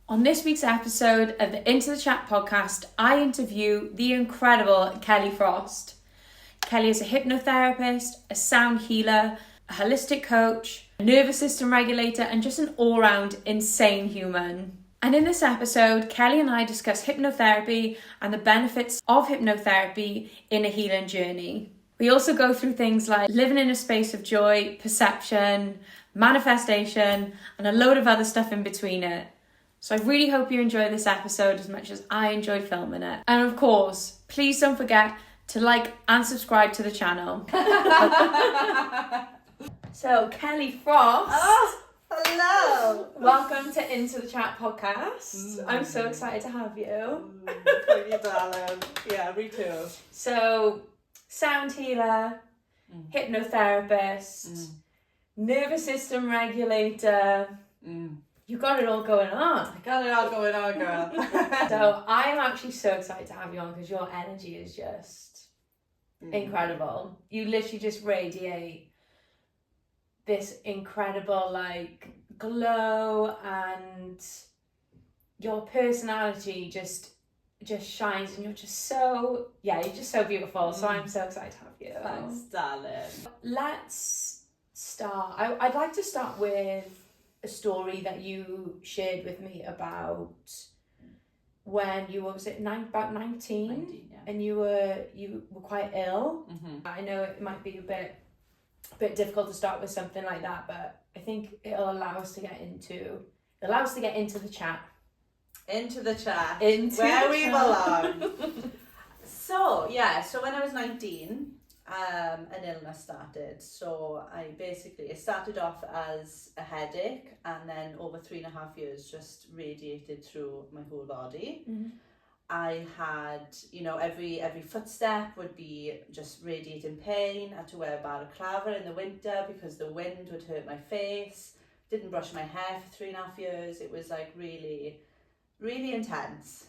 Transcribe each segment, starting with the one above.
On this week's episode of the Into the Chat podcast, I interview the incredible Kelly Frost. Kelly is a hypnotherapist, a sound healer, a holistic coach, a nervous system regulator, and just an all-round insane human. And in this episode, Kelly and I discuss hypnotherapy and the benefits of hypnotherapy in a healing journey. We also go through things like living in a space of joy, perception, manifestation, and a load of other stuff in between it. So I really hope you enjoy this episode as much as I enjoyed filming it. And of course, please don't forget to like and subscribe to the channel. So, Kelly Frost. Oh, hello. Welcome to Into the Chat podcast. I'm so excited to have you. Thank you, darling. Yeah, me too. So, sound healer, hypnotherapist, nervous system regulator. You got it all going on. I got it all going on, girl. So I am actually so excited to have you on because your energy is just incredible. You literally just radiate this incredible like glow, and your personality just shines, and you're just so beautiful. So I'm so excited to have you. Thanks, darling. Let's start. I'd like to start with a story that you shared with me about when you were, about 19, yeah. And you were quite ill. I know it might be a bit difficult to start with something like that, but I think it'll allow us to get into the chat. Into the chat. Into where the we chat. belong. So when I was 19, an illness started. So it started off as a headache, and then over 3.5 years just radiated through my whole body. I had, every footstep would be just radiating pain. I had to wear a balaclava in the winter because the wind would hurt my face. Didn't brush my hair for 3.5 years. It was like really, really intense.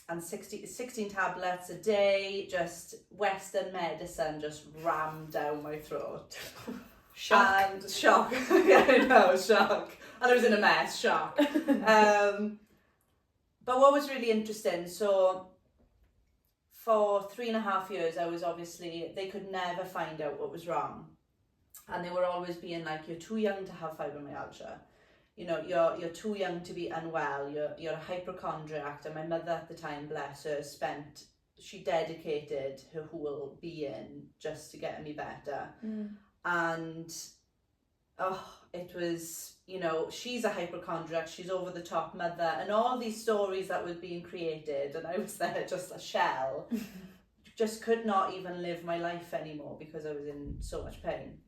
And 16 tablets a day, just Western medicine just rammed down my throat. Shock. And shock. Yeah, I know, shock. And I was in a mess, shock. But what was really interesting, so for 3.5 years, I was they could never find out what was wrong. And they were always being like, you're too young to have fibromyalgia. You're too young to be unwell. You're a hypochondriac. And my mother at the time, bless her, she dedicated her whole being just to get me better. And it was, she's a hypochondriac, she's over the top mother, and all these stories that were being created, and I was there just a shell. Just could not even live my life anymore because I was in so much pain.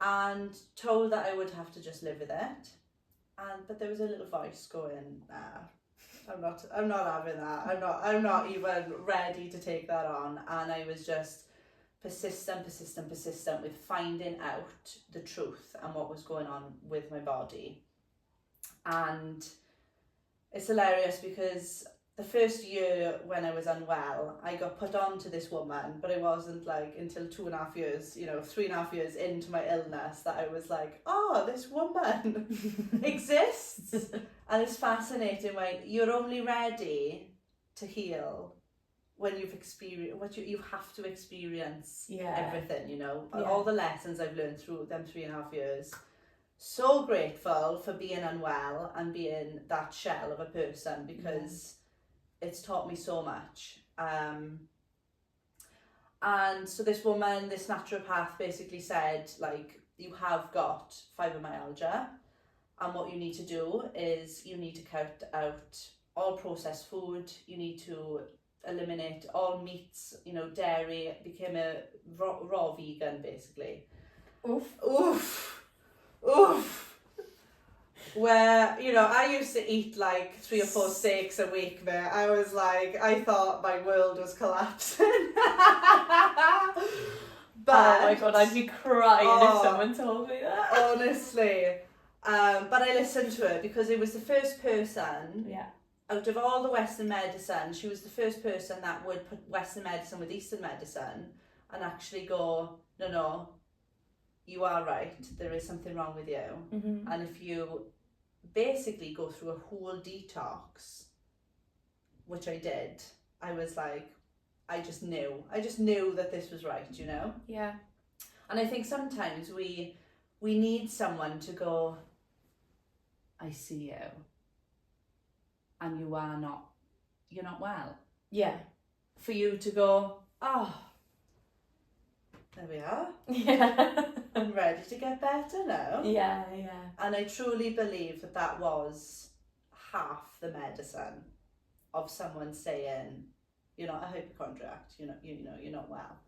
And told that I would have to just live with it. But there was a little voice going, I'm not having that. I'm not even ready to take that on. And I was just persistent with finding out the truth and what was going on with my body. And it's hilarious because the first year when I was unwell, I got put on to this woman, but it wasn't like until 2.5 years, 3.5 years into my illness that I was like, oh, this woman exists. And it's fascinating when you're only ready to heal when you've experienced you have to experience everything, all the lessons I've learned through them 3.5 years. So grateful for being unwell and being that shell of a person because it's taught me so much. And so this woman, this naturopath, basically said, like, you have got fibromyalgia, and what you need to do is you need to cut out all processed food. You need to eliminate all meats, dairy. Became a raw vegan, basically. Oof. Where, I used to eat like 3 or 4 steaks a week, man. I was like, I thought my world was collapsing. But, oh my God, I'd be crying if someone told me that. Honestly. But I listened to her because it was the first person out of all the Western medicine, she was the first person that would put Western medicine with Eastern medicine and actually go, no, you are right, there is something wrong with you. And if you basically go through a whole detox, which I did. I was like, I just knew that this was right, you know? Yeah. And I think sometimes we need someone to go, I see you, and you're not well. Yeah. For you to go, oh, there we are. Yeah. I'm ready to get better now. Yeah. And I truly believe that was half the medicine of someone saying, you're not a hypochondriac, you're not well.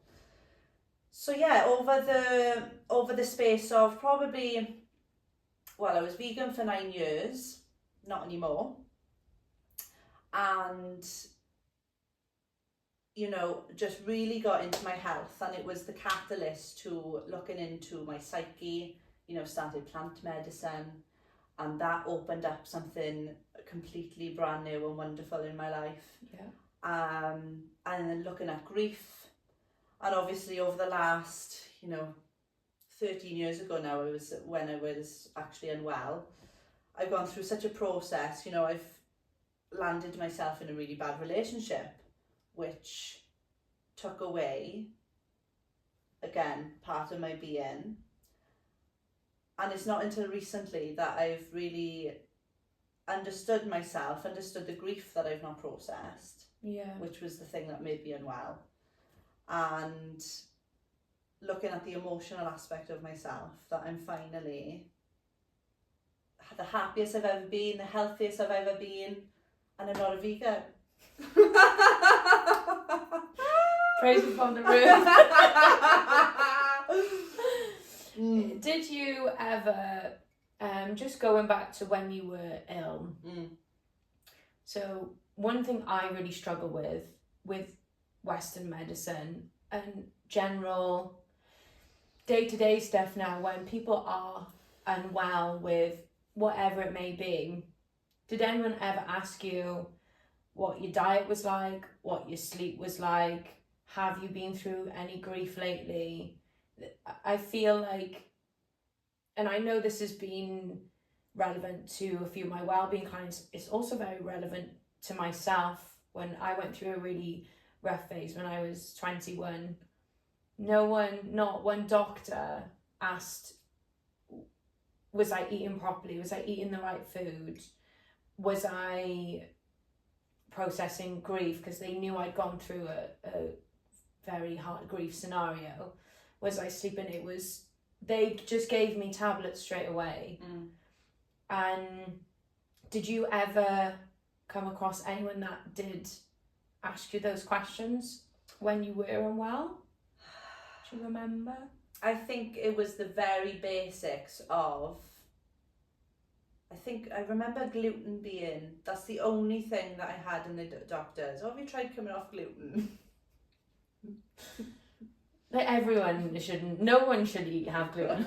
So yeah, over the space of probably, well, I was vegan for 9 years, not anymore. And, just really got into my health, and it was the catalyst to looking into my psyche, started plant medicine, and that opened up something completely brand new and wonderful in my life. Yeah. And then looking at grief, and obviously over the last, 13 years ago now, when I was actually unwell. I've gone through such a process, I've landed myself in a really bad relationship, which took away, again, part of my being. And it's not until recently that I've really understood myself, understood the grief that I've not processed. Yeah. Which was the thing that made me unwell. And looking at the emotional aspect of myself, that I'm finally the happiest I've ever been, the healthiest I've ever been, and I'm not a vegan. Praise upon the roof. Did you ever, just going back to when you were ill, so one thing I really struggle with Western medicine and general day-to-day stuff now, when people are unwell with whatever it may be, did anyone ever ask you what your diet was like, what your sleep was like? Have you been through any grief lately? I feel like, and I know this has been relevant to a few of my wellbeing clients, it's also very relevant to myself. When I went through a really rough phase when I was 21, not one doctor asked, was I eating properly? Was I eating the right food? Was I processing grief? Because they knew I'd gone through a very hard grief scenario. Was I sleeping? They just gave me tablets straight away. And did you ever come across anyone that did ask you those questions when you were unwell? Do you remember? I think it was the very basics of, I remember gluten being, that's the only thing that I had in the doctors. Oh, have you tried coming off gluten? Like no one should have gluten.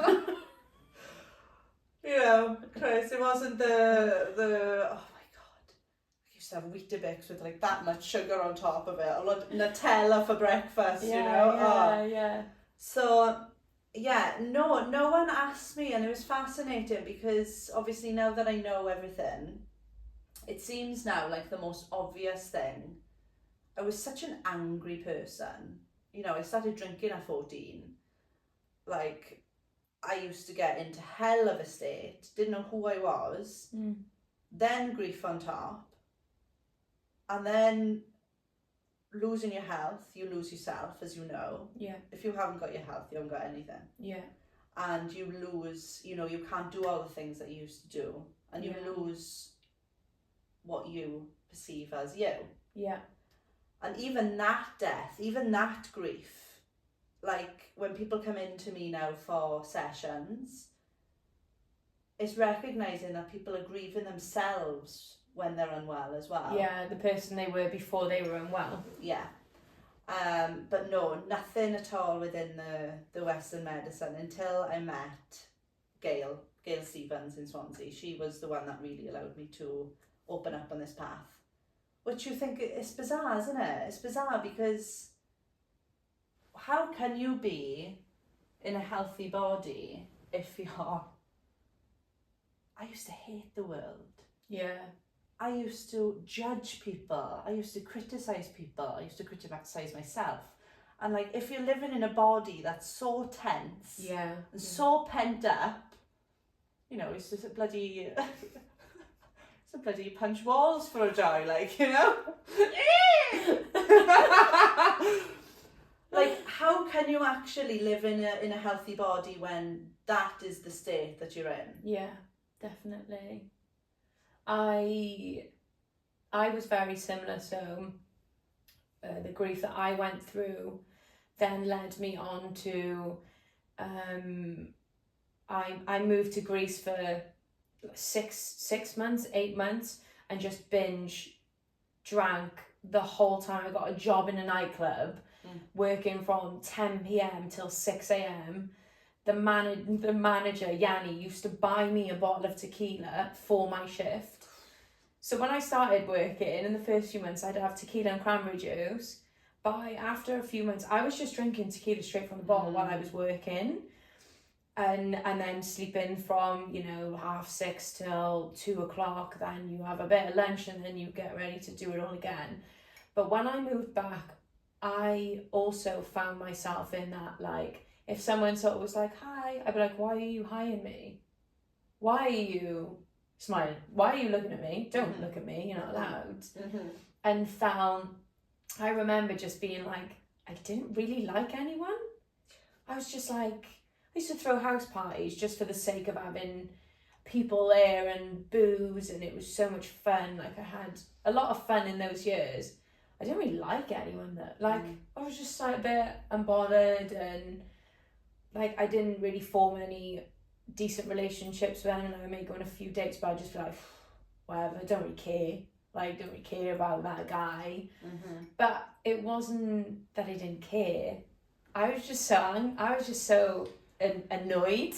Chris, it wasn't the oh my god, I used to have Weetabix with like that much sugar on top of it, a lot of Nutella for breakfast, Yeah. So no one asked me, and it was fascinating because obviously now that I know everything, it seems now like the most obvious thing. I was such an angry person. I started drinking at 14. Like, I used to get into hell of a state, didn't know who I was, then grief on top, and then losing your health, you lose yourself, as you know. Yeah. If you haven't got your health, you haven't got anything. Yeah. And you lose, you can't do all the things that you used to do, and you lose what you perceive as you. Yeah. And even that death, even that grief, like when people come into me now for sessions, it's recognising that people are grieving themselves when they're unwell as well. Yeah, the person they were before they were unwell. Yeah. But no, nothing at all within the Western medicine until I met Gail Stevens in Swansea. She was the one that really allowed me to open up on this path. Which you think, it's bizarre, isn't it? It's bizarre because how can you be in a healthy body if you're I used to hate the world. Yeah. I used to judge people. I used to criticize people. I used to criticize myself. And like, if you're living in a body that's so tense and so pent up, you know, it's just a bloody, it's a bloody punch walls for a joy, like, you know? Like, how can you actually live in a healthy body when that is the state that you're in? Yeah, definitely. I was very similar, so the grief that I went through then led me on to I moved to Greece for 6 months, 8 months, and just binge drank the whole time. I got a job in a nightclub, working from 10 p.m. till 6 a.m. The manager, Yanni, used to buy me a bottle of tequila for my shift. So when I started working, in the first few months, I'd have tequila and cranberry juice. After a few months, I was just drinking tequila straight from the bottle while I was working. And then sleeping from, 6:30 till 2:00. Then you have a bit of lunch and then you get ready to do it all again. But when I moved back, I also found myself in that, like, if someone sort of was like, hi, I'd be like, why are you hiring me? Why are you smiling? Why are you looking at me? Don't look at me, you're not allowed. And I remember just being like, I didn't really like anyone. I was just like, I used to throw house parties just for the sake of having people there and booze, and it was so much fun. Like, I had a lot of fun in those years. I didn't really like anyone that, like, I was just like a bit unbothered, and like, I didn't really form any decent relationships with anyone. I may go on a few dates, but I'd just be like, whatever, I don't really care. Like, don't really care about that guy. But it wasn't that I didn't care. I was just so annoyed.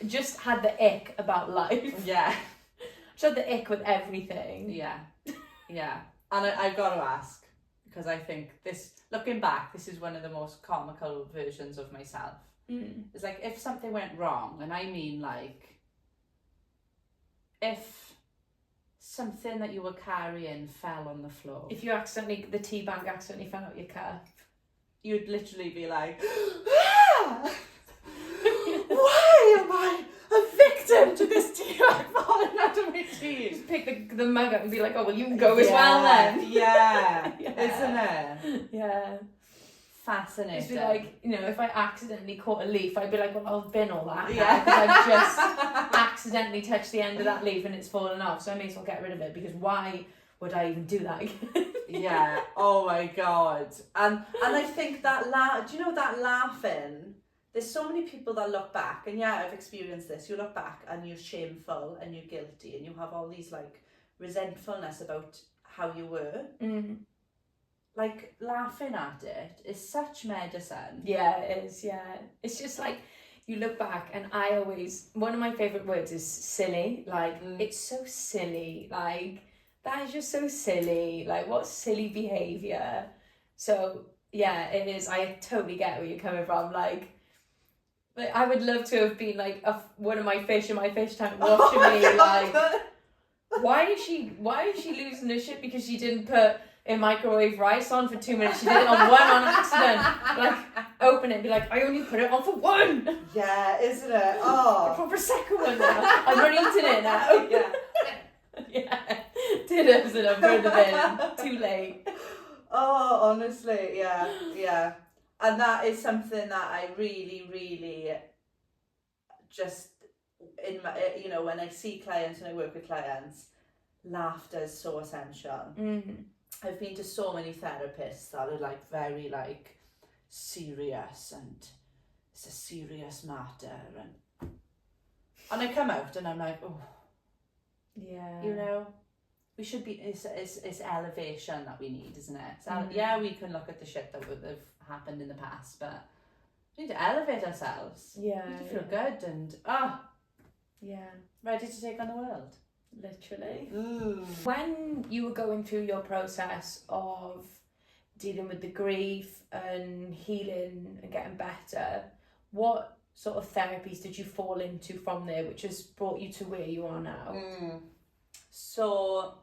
Just had the ick about life. Yeah. Just had the ick with everything. Yeah. And I've got to ask, because I think looking back, this is one of the most comical versions of myself. It's like, if something went wrong, and I mean, like, if something that you were carrying fell on the floor. If the tea bag accidentally fell out your cup, you'd literally be like, why am I a victim to this tea bag falling out of my tea? Just pick the mug up and be like, oh, well, you can go as well then. Yeah. Isn't it? Yeah. Fascinating. Just be like, if I accidentally caught a leaf, I'd be like, well, I'll bin all that. Yeah. Because I've just accidentally touched the end of that leaf and it's fallen off, so I may as well get rid of it, because why would I even do that again? Yeah. Oh my God. And I think that do you know that laughing? There's so many people that look back, and yeah, I've experienced this. You look back and you're shameful and you're guilty and you have all these like resentfulness about how you were. Like, laughing at it is such medicine. Yeah, it is, yeah. It's just like, you look back, and one of my favourite words is silly. Like, it's so silly. Like, that is just so silly. Like, what silly behaviour. So, yeah, it is. I totally get where you're coming from. Like I would love to have been like one of my fish in my fish tank watching me. Like, why is she losing her shit because she didn't put in microwave rice on for 2 minutes? She did it on one on accident. Like, open it and be like, I only put it on for one. Yeah, isn't it? Oh, a proper second one now. I've already eaten it now. Yeah. Yeah. Dinners and I've thrown the bin. Too late. Oh, honestly, yeah. And that is something that I really, really just, in my, when I see clients and I work with clients, laughter is so essential. I've been to so many therapists that are like very like serious, and it's a serious matter, and I come out and I'm like, oh, yeah, we should be, it's elevation that we need, isn't it? So, yeah, we can look at the shit that would have happened in the past, but we need to elevate ourselves. Yeah, we need to feel good and ready to take on the world. Literally. When you were going through your process of dealing with the grief and healing and getting better, what sort of therapies did you fall into from there, which has brought you to where you are now? So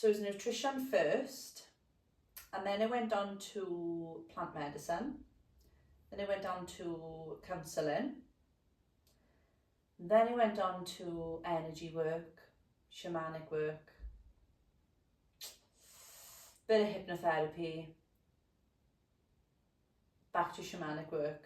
it was nutrition first, and then I went on to plant medicine, then I went on to counselling, then I went on to energy work, shamanic work, bit of hypnotherapy, back to shamanic work,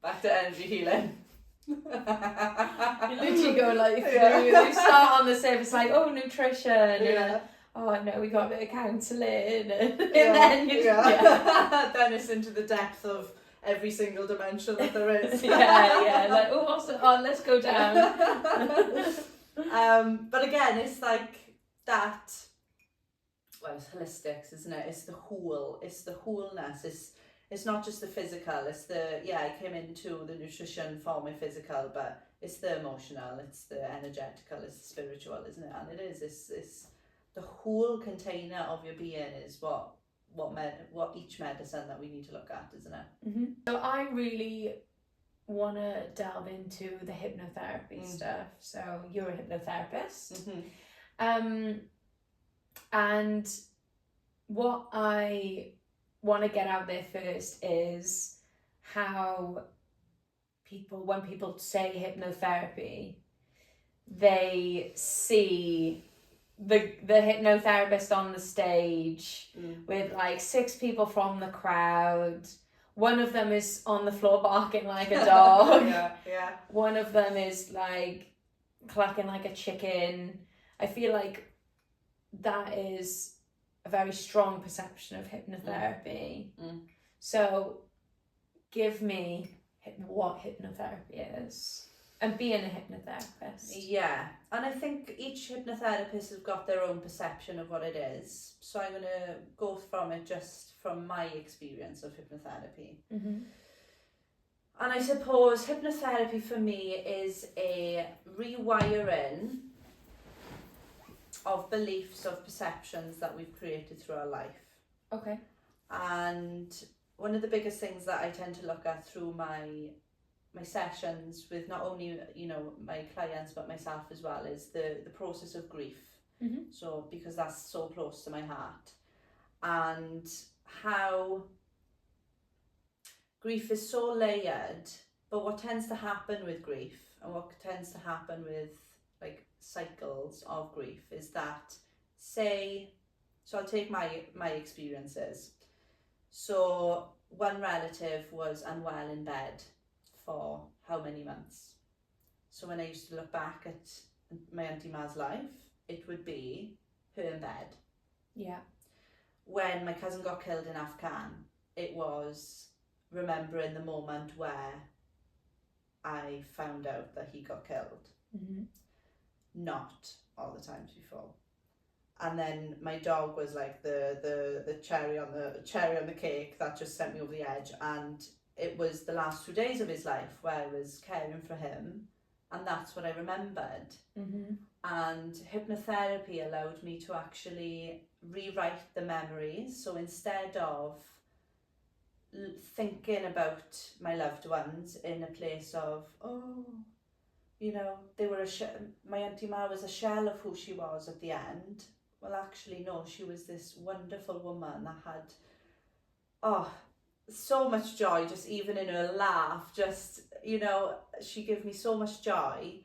back to energy healing. You literally go like through, you start on the surface like, oh, nutrition, and like, oh no, we got a bit of counselling, and then you then it's into the depth of every single dimension that there is. Like, oh, let's go down. But again, it's like that, well, it's holistics, isn't it? It's the whole, it's the wholeness, it's not just the physical, it's the, I came into the nutrition for my physical, but it's the emotional, it's the energetical, it's the spiritual, isn't it? And it is, it's the whole container of your being is what each medicine that we need to look at, isn't it? So I really want to delve into the hypnotherapy stuff. So you're a hypnotherapist. And what I want to get out there first is how when people say hypnotherapy, they see the hypnotherapist on the stage with like 6 people from the crowd. One of them is on the floor barking like a dog. One of them is like clucking like a chicken. I feel like that is a very strong perception of hypnotherapy. So give me what hypnotherapy is and being a hypnotherapist. And I think each hypnotherapist has got their own perception of what it is, so I'm going to go from it just from my experience of hypnotherapy. And I suppose hypnotherapy for me is a rewiring of beliefs, of perceptions that we've created through our life. Okay. And one of the biggest things that I tend to look at through my sessions with not only, my clients but myself as well is the process of grief. So because that's so close to my heart, and how grief is so layered, but what tends to happen with grief and what tends to happen with like cycles of grief is that, so I'll take my experiences. So one relative was unwell in bed for how many months. So when I used to look back at my Auntie Ma's life, it would be her in bed. When my cousin got killed in Afghan, it was remembering the moment where I found out that he got killed. Not all the times before. And then my dog was like the cherry on the cake that just sent me over the edge, and it was the last 2 days of his life where I was caring for him, and that's what I remembered. And hypnotherapy allowed me to actually rewrite the memories. So instead of thinking about my loved ones in a place of, they were my Auntie Ma was a shell of who she was at the end. Well, actually, no, she was this wonderful woman that had, so much joy, just even in her laugh, just, she gave me so much joy.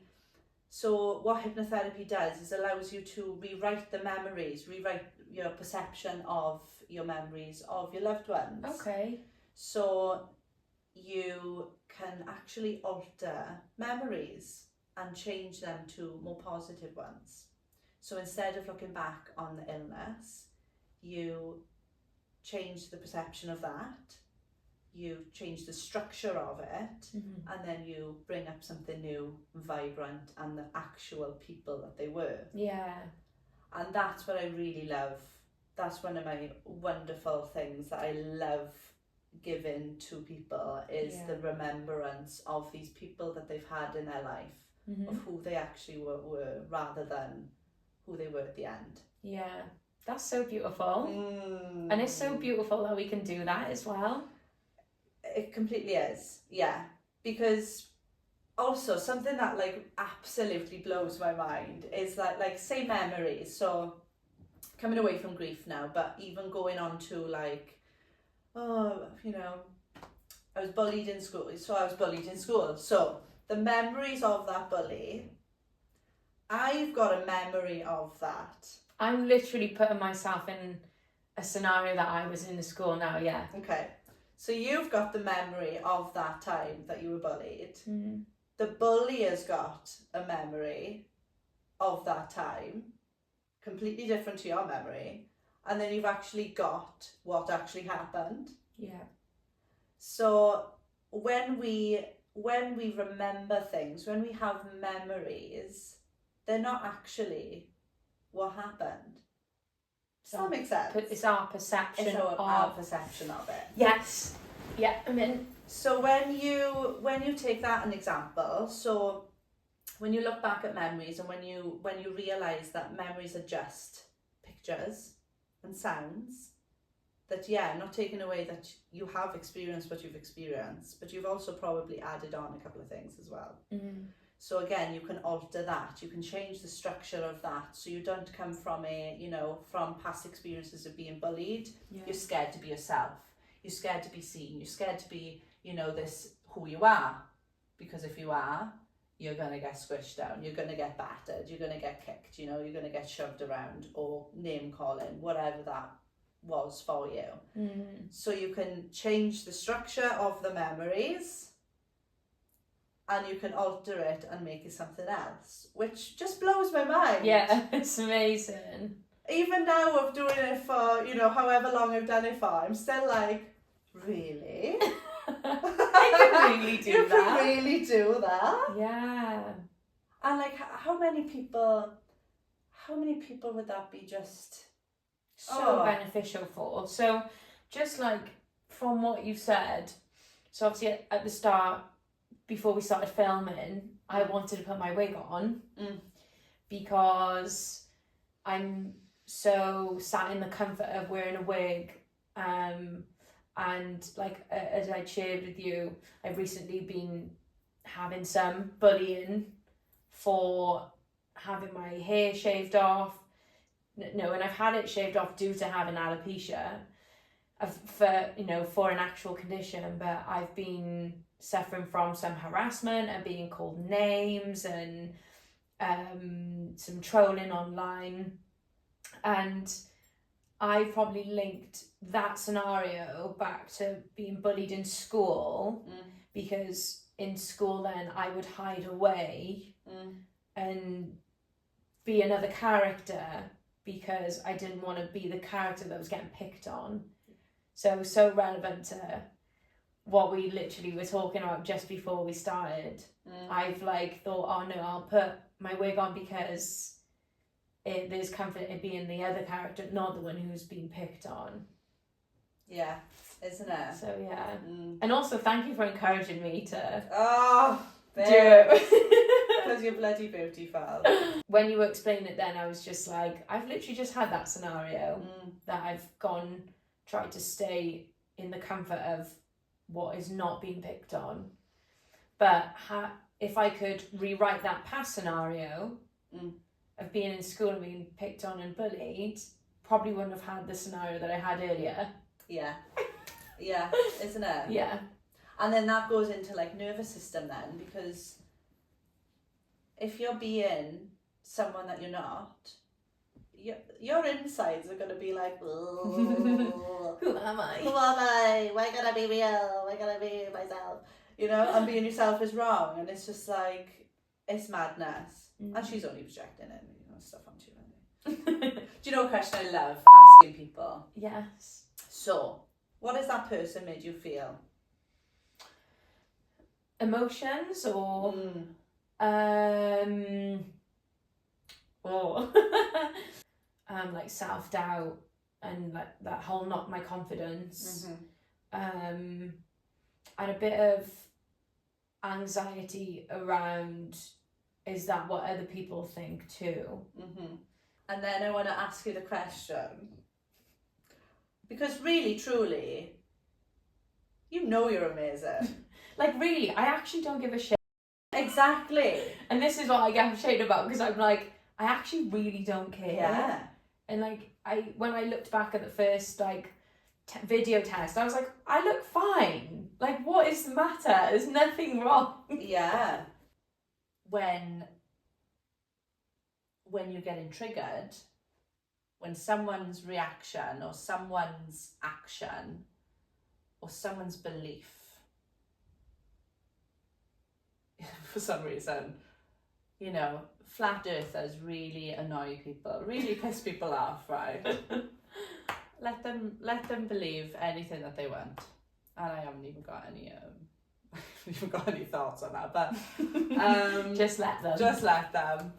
So what hypnotherapy does is allows you to rewrite the memories, rewrite your perception of your memories of your loved ones. Okay. So you can actually alter memories and change them to more positive ones. So instead of looking back on the illness, you change the perception of that, you change the structure of it, and then you bring up something new, vibrant, and the actual people that they were. And that's what I really love. That's one of my wonderful things that I love giving to people is the remembrance of these people that they've had in their life, of who they actually were rather than who they were at the end. That's so beautiful. And it's so beautiful that we can do that as well. It completely is, yeah. Because also something that like absolutely blows my mind is that, like, say memories. So coming away from grief now, but even going on to like, oh, you know, I was bullied in school. So I was bullied in school. So the memories of that bully, I've got a memory of that. I'm literally putting myself in a scenario that I was in the school now, yeah. Okay. So you've got the memory of that time that you were bullied. Mm. The bully has got a memory of that time, completely different to your memory. And then you've actually got what actually happened. Yeah. So when we remember things, when we have memories, they're not actually what happened. Does that make sense? It's our perception. It's our perception of it. Yes. Yeah, I mean. So when you take that an example, so when you look back at memories and when you realise that memories are just pictures and sounds, that not taking away that you have experienced what you've experienced, but you've also probably added on a couple of things as well. Mm. So again, you can alter that, you can change the structure of that, so you don't come from from past experiences of being bullied. You're scared to be yourself, you're scared to be seen, you're scared to be, this who you are, because if you are, you're going to get squished down, you're going to get battered, you're going to get kicked, you're going to get shoved around or name calling, whatever that was for you. Mm. So you can change the structure of the memories and you can alter it and make it something else, which just blows my mind. Yeah, it's amazing. Even now of doing it for, however long I've done it for, I'm still like, really? I can really do you that. You can really do that? Yeah. And like, how many people would that be just so beneficial for? So just like from what you've said, so obviously at the start, before we started filming, I wanted to put my wig on because I'm so sat in the comfort of wearing a wig. And like as I shared with you, I've recently been having some bullying for having my hair shaved off. No, and I've had it shaved off due to having alopecia for an actual condition, but I've been suffering from some harassment and being called names and some trolling online, and I probably linked that scenario back to being bullied in school because in school then I would hide away and be another character because I didn't want to be the character that was getting picked on. So relevant to what we literally were talking about just before we started. I've like thought, oh no, I'll put my wig on because there's comfort in being the other character, not the one who's being picked on. Yeah, isn't it? So yeah. And also thank you for encouraging me to do it. Because you're bloody beautiful. When you were explaining it then, I was just like, I've literally just had that scenario that I've tried to stay in the comfort of what is not being picked on. But if I could rewrite that past scenario of being in school and being picked on and bullied, probably wouldn't have had the scenario that I had earlier. Yeah, isn't it? Yeah. And then that goes into like nervous system then, because if you're being someone that you're not, your insides are going to be like, who am I? Who am I? Why can't I be real? Why can't I be myself? And being yourself is wrong. And it's just like, it's madness. And she's only projecting it, stuff onto you. Anyway. Do you know a question I love asking people? Yes. So, what has that person made you feel? Emotions or like self-doubt and like that whole knock my confidence, and a bit of anxiety around, is that what other people think too? And then I want to ask you the question, because really truly You know you're amazing. Like, really, I actually don't give a shit. Exactly. And this is what I get frustrated about, because I'm like, I actually really don't care. Yeah. And like, when I looked back at the first like video test, I was like, I look fine. Like, what is the matter? There's nothing wrong. Yeah. When you're getting triggered, when someone's reaction or someone's action or someone's belief, for some reason, you know, flat earthers really annoy people, really piss people off, right? Let them believe anything that they want. And I haven't even got any thoughts on that, but Just let them. Just let them.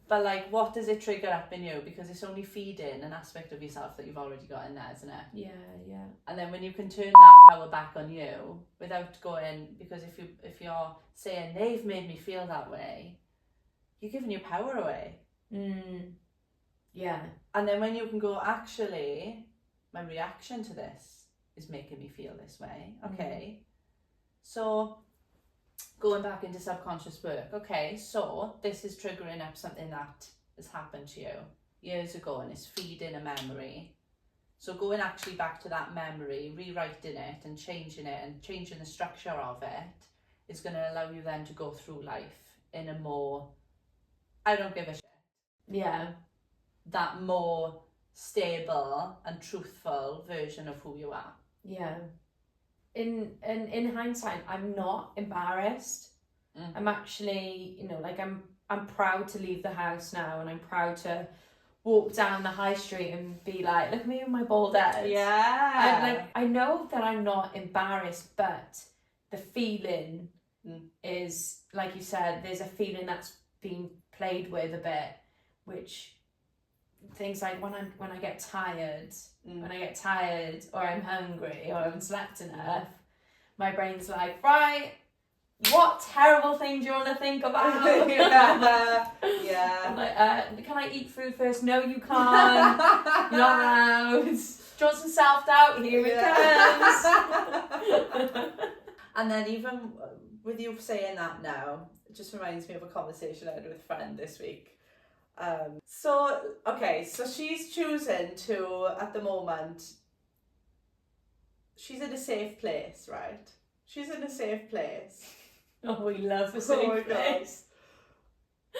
But like, what does it trigger up in you? Because it's only feeding an aspect of yourself that you've already got in there, isn't it? Yeah. And then when you can turn that power back on you without going, because if you're saying they've made me feel that way, you're giving your power away. Yeah. And then when you can go, actually, my reaction to this is making me feel this way. Okay. So going back into subconscious work. Okay, so this is triggering up something that has happened to you years ago and it's feeding a memory. So going actually back to that memory, rewriting it and changing the structure of it is going to allow you then to go through life in a more, I don't give a shit. Yeah. That more stable and truthful version of who you are. Yeah. In hindsight, I'm not embarrassed. I'm actually, you know, like I'm proud to leave the house now, and I'm proud to walk down the high street and be like, look at me with my bald head. Yeah. I know that I'm not embarrassed, but the feeling is, like you said, there's a feeling that's being played with a bit, which things like when I get tired, or I'm hungry or I haven't slept enough, my brain's like, right, what terrible thing do you want to think about? Yeah. I'm like, can I eat food first? No, you can't. You're not allowed. Do you want some self-doubt? Here it comes. And then even with you saying that now, it just reminds me of a conversation I had with a friend this week. So she's choosing to, at the moment, she's in a safe place, right? She's in a safe place. Oh, we love a safe place.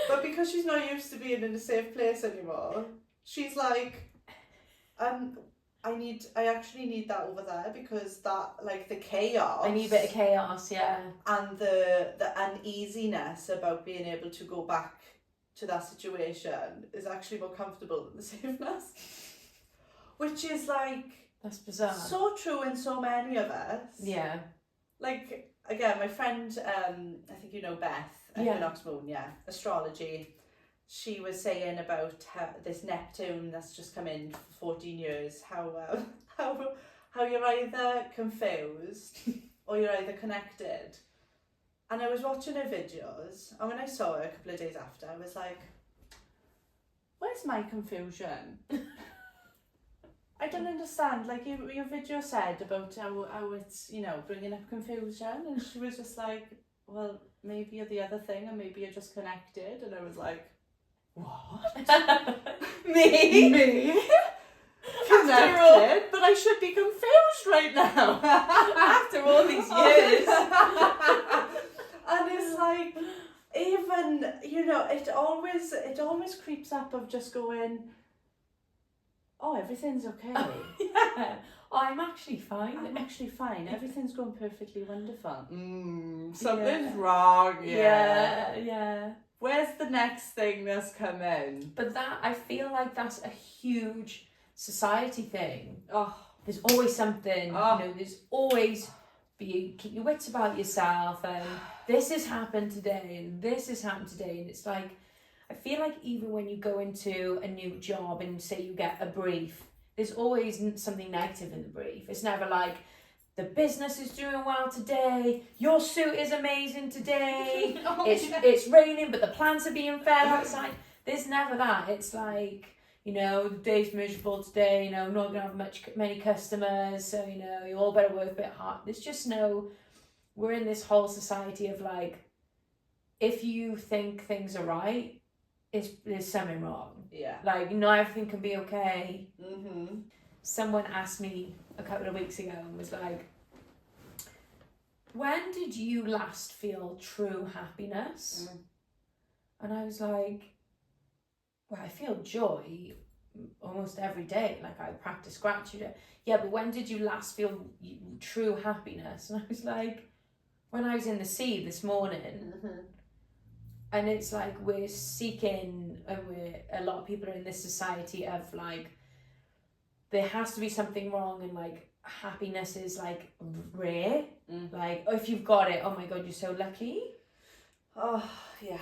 But because she's not used to being in a safe place anymore, she's like, I actually need that over there, because that, like, the chaos. I need a bit of chaos, yeah. And the uneasiness about being able to go back to that situation is actually more comfortable than the safeness. Which is like, that's bizarre. So true in so many of us. Yeah. Like, again, my friend, I think you know Beth, Equinox Moon, astrology. She was saying about this Neptune that's just come in for 14 years, how you're either confused or you're either connected. And I was watching her videos, and when I saw her a couple of days after, I was like, where's my confusion? I don't understand. Like, your video said about how it's, you know, bringing up confusion, and she was just like, well, maybe you're the other thing, and maybe you're just connected. And I was like, what? Me? Connected? But I should be confused right now. After all these years. And it's like, even, you know, it always creeps up of just going, oh, everything's okay. Yeah. Oh, I'm actually fine. Everything's going perfectly wonderful. Something's wrong. Yeah. Where's the next thing that's come in? But I feel like that's a huge society thing. Oh, there's always something. Oh. You know, there's always keep your wits about yourself, and this has happened today, and this has happened today, and it's like, I feel like even when you go into a new job and say you get a brief, there's always something negative in the brief. It's never like, the business is doing well today, your suit is amazing today, it's raining but the plants are being fed outside. There's never that. It's like, you know, the day's miserable today, you know, I'm not going to have many customers, so, you know, you all better work a bit hard. There's just no, we're in this whole society of like, if you think things are right, there's something wrong. Yeah. Like, not everything can be okay. Mm-hmm. Someone asked me a couple of weeks ago and was like, when did you last feel true happiness? And I was like, well, I feel joy almost every day. Like, I practice gratitude. Yeah, but when did you last feel true happiness? And I was like, when I was in the sea this morning. And it's like we're seeking, and a lot of people are in this society of like, there has to be something wrong, and like happiness is like rare. Like, oh, if you've got it, oh my God, you're so lucky. Oh, yeah.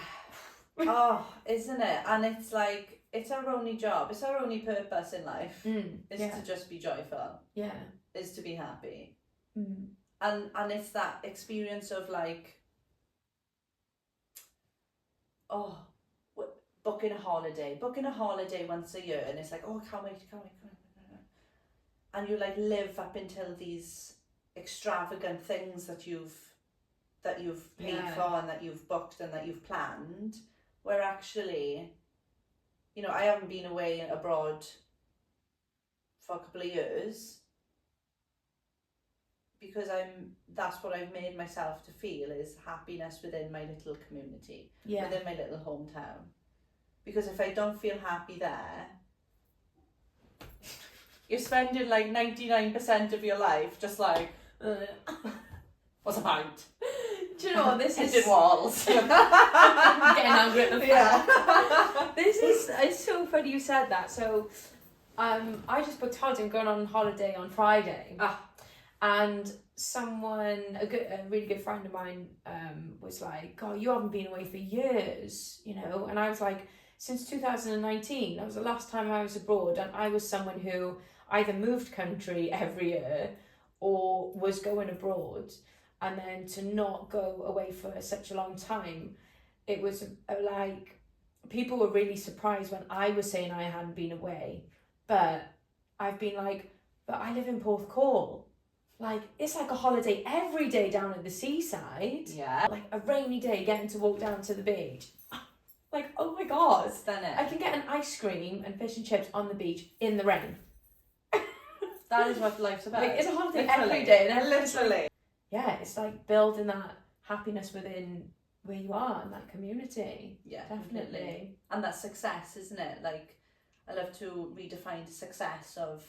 Oh, isn't it? And it's like, it's our only job, it's our only purpose in life, is to just be joyful. Yeah. Is to be happy. And it's that experience of like, booking a holiday once a year, and it's like, oh, I can't wait. And you like live up until these extravagant things that you've paid for and that you've booked and that you've planned, where actually, you know, I haven't been away abroad for a couple of years because that's what I've made myself to feel, is happiness within my little community, within my little hometown. Because if I don't feel happy there, you're spending like 99% of your life just like, what's the point? Do you know what this is? Hitting walls. Getting angry at the fact. It's so funny you said that. So I just booked holiday. I'm going on holiday on Friday. And someone, a really good friend of mine, was like, "God, you haven't been away for years, you know?" And I was like, since 2019, that was the last time I was abroad. And I was someone who either moved country every year or was going abroad. And then to not go away for such a long time, it was like, people were really surprised when I was saying I hadn't been away. But I've been like, but I live in Porthcawl. Like, it's like a holiday every day down at the seaside. Yeah. Like a rainy day, getting to walk down to the beach. Like, oh my God. Stunning. I can get an ice cream and fish and chips on the beach in the rain. That is what life's about. Like, it's a holiday Literally. every day. And Literally. Yeah, it's like building that happiness within where you are in that community. Yeah, definitely. Completely. And that's success, isn't it? Like, I love to redefine success of,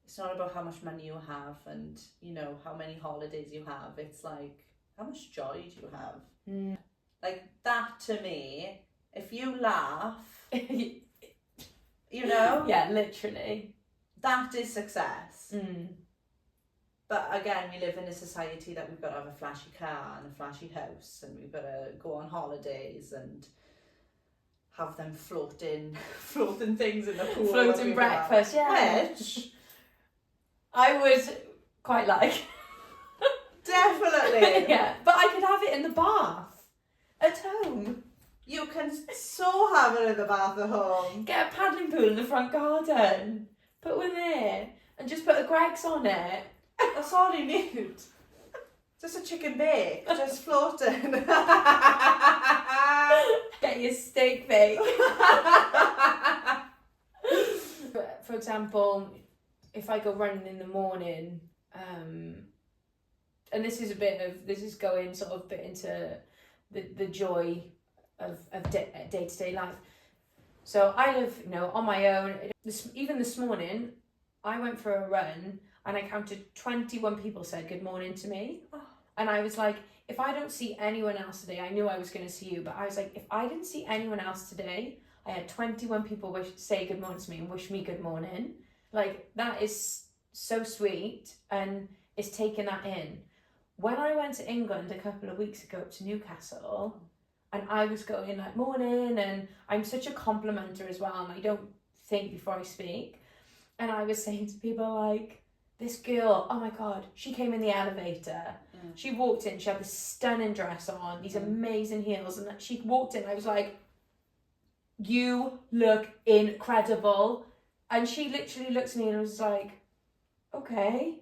it's not about how much money you have and, you know, how many holidays you have. It's like, how much joy do you have? Like, that to me, if you laugh, you know? Yeah, literally. That is success. But again, we live in a society that we've got to have a flashy car and a flashy house, and we've got to go on holidays and have them floating things in the pool. Floating breakfast, yeah. Which I would quite like. Definitely. Yeah, but I could have it in the bath at home. You can so have it in the bath at home. Get a paddling pool in the front garden. Put one there and just put a Greggs on it. That's all you need. Just a chicken bake, just floating. Get your steak bake. For example, if I go running in the morning, and this is going sort of a bit into the joy of day-to-day life. So I live, you know, on my own. Even this morning, I went for a run and I counted 21 people said good morning to me. And I was like, if I don't see anyone else today, I knew I was going to see you, but I was like, if I didn't see anyone else today, I had 21 people say good morning to me and wish me good morning. Like, that is so sweet, and it's taking that in. When I went to England a couple of weeks ago to Newcastle, and I was going like, morning, and I'm such a complimenter as well, and I don't think before I speak. And I was saying to people like, this girl, oh my God, she came in the elevator. She walked in, she had this stunning dress on, these amazing heels, and she walked in, I was like, you look incredible. And she literally looked at me and was like, okay.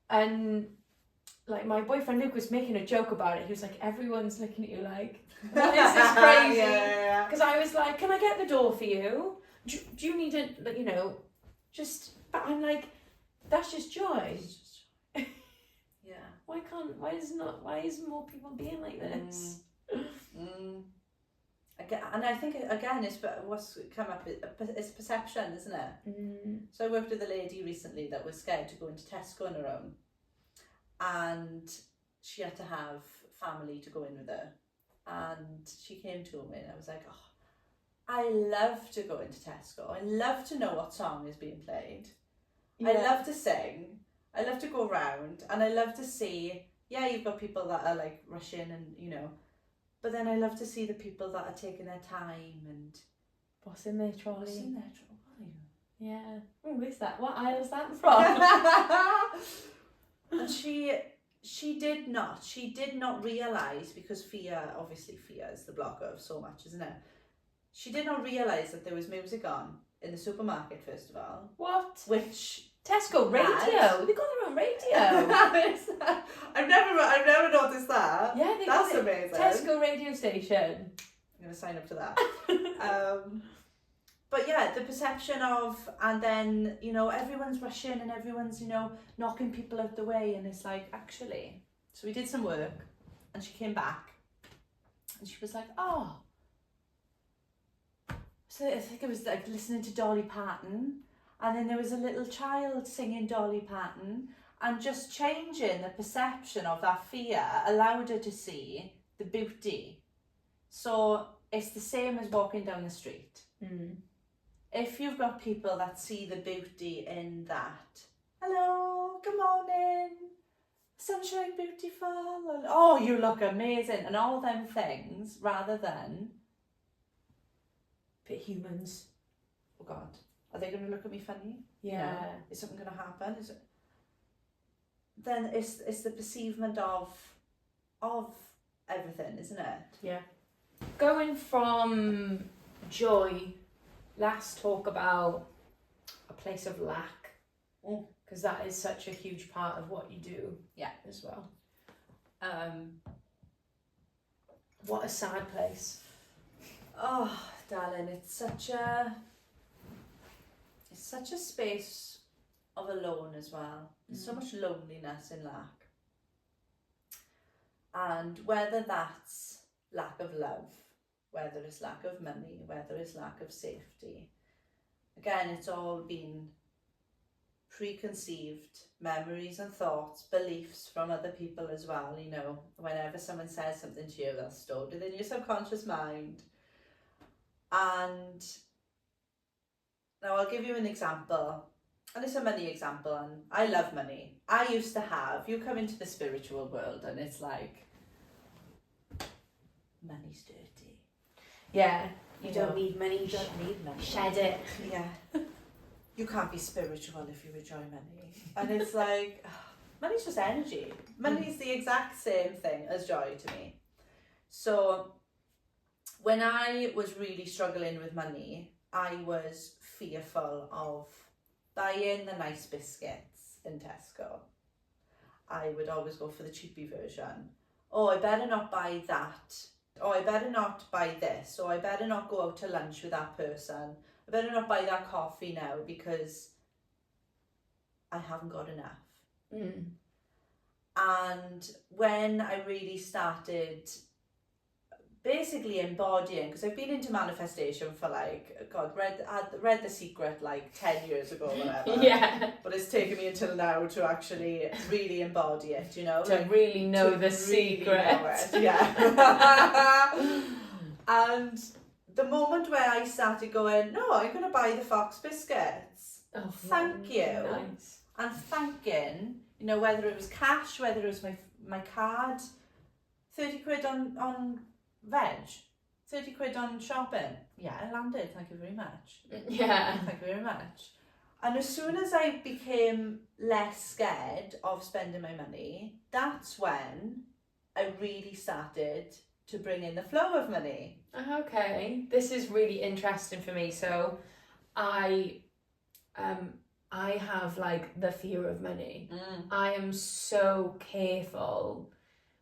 And like my boyfriend Luke was making a joke about it. He was like, everyone's looking at you like, what is this crazy? Because I was like, can I get the door for you? Do you need it, like, you know, just, but I'm like, that's just joy. Yeah. Why isn't more people being like this? Again, and I think again, it's what's come up is perception, isn't it? So I worked with a lady recently that was scared to go into Tesco on her own, and she had to have family to go in with her, and she came to me and I was like, oh, I love to go into Tesco. I love to know what song is being played. Yeah. I love to sing. I love to go around, and I love to see, yeah, you've got people that are like rushing and, you know, but then I love to see the people that are taking their time and... What's in their trolley? What's in their trolley? Yeah. Oh, where's that? What aisle is that from? And she did not realise, because fear is the blocker of so much, isn't it? She did not realise that there was music on in the supermarket, first of all. What? Which... Tesco radio. They got their own radio. I've never noticed that. Yeah, that's amazing. Tesco radio station. I'm gonna sign up to that. But yeah, the perception of, and then, you know, everyone's rushing and everyone's, you know, knocking people out the way, and it's like, actually. So we did some work, and she came back, and she was like, oh. So I think it was like listening to Dolly Parton. And then there was a little child singing Dolly Parton, and just changing the perception of that fear allowed her to see the beauty. So it's the same as walking down the street. If you've got people that see the beauty in that, hello, good morning, sunshine beautiful, and oh, you look amazing, and all them things, rather than bit humans. Oh God. Are they going to look at me funny? Yeah. You know, is something going to happen? Is it? Then it's the perceivement of everything, isn't it? Yeah. Going from joy, let's talk about a place of lack, because that is such a huge part of what you do. Yeah, as well. What a sad place. Oh, darling, it's such a space of alone as well. There's so much loneliness in lack. And whether that's lack of love, whether it's lack of money, whether it's lack of safety, again, it's all been preconceived memories and thoughts, beliefs from other people as well. You know, whenever someone says something to you, that's stored within your subconscious mind. And now I'll give you an example, and it's a money example, and I love money. I used to have, you come into the spiritual world and it's like, money's dirty. Yeah, you don't need money. You don't need money. Shed it. Yeah. You can't be spiritual if you enjoy money. And it's like, money's just energy. Money's the exact same thing as joy to me. So when I was really struggling with money, I was fearful of buying the nice biscuits in Tesco. I would always go for the cheapy version. Oh, I better not buy that. Oh, I better not buy this. Or I better not go out to lunch with that person. I better not buy that coffee now because I haven't got enough. And when I really started basically embodying, because I've been into manifestation for like, God, read The Secret like 10 years ago or whatever. Yeah. But it's taken me until now to actually really embody it, you know? To like, really know the secret. Know it, yeah. And the moment where I started going, no, I'm going to buy the Fox biscuits. Oh, thank you. Nice. And thanking, you know, whether it was cash, whether it was my card, 30 quid on veg, 30 quid on shopping. Yeah, I landed. Thank you very much. Yeah. Thank you very much. And as soon as I became less scared of spending my money, that's when I really started to bring in the flow of money. Okay, this is really interesting for me. So I have like the fear of money. I am so careful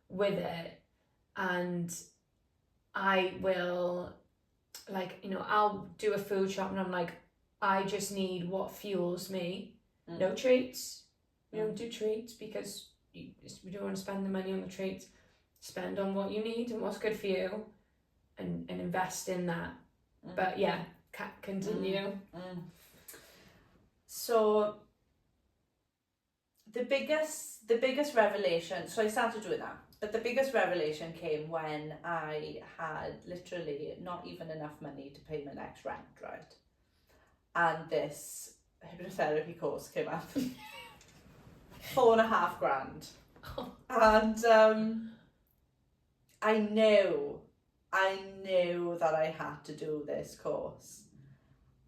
with it, and I will, like, you know, I'll do a food shop and I'm like, I just need what fuels me. No treats. We don't do treats because we don't want to spend the money on the treats. Spend on what you need and what's good for you, and invest in that. But yeah, continue. So the biggest revelation, so I started doing that, but the biggest revelation came when I had literally not even enough money to pay my next rent, right? And this hypnotherapy course came up. 4.5 grand. And I knew that I had to do this course.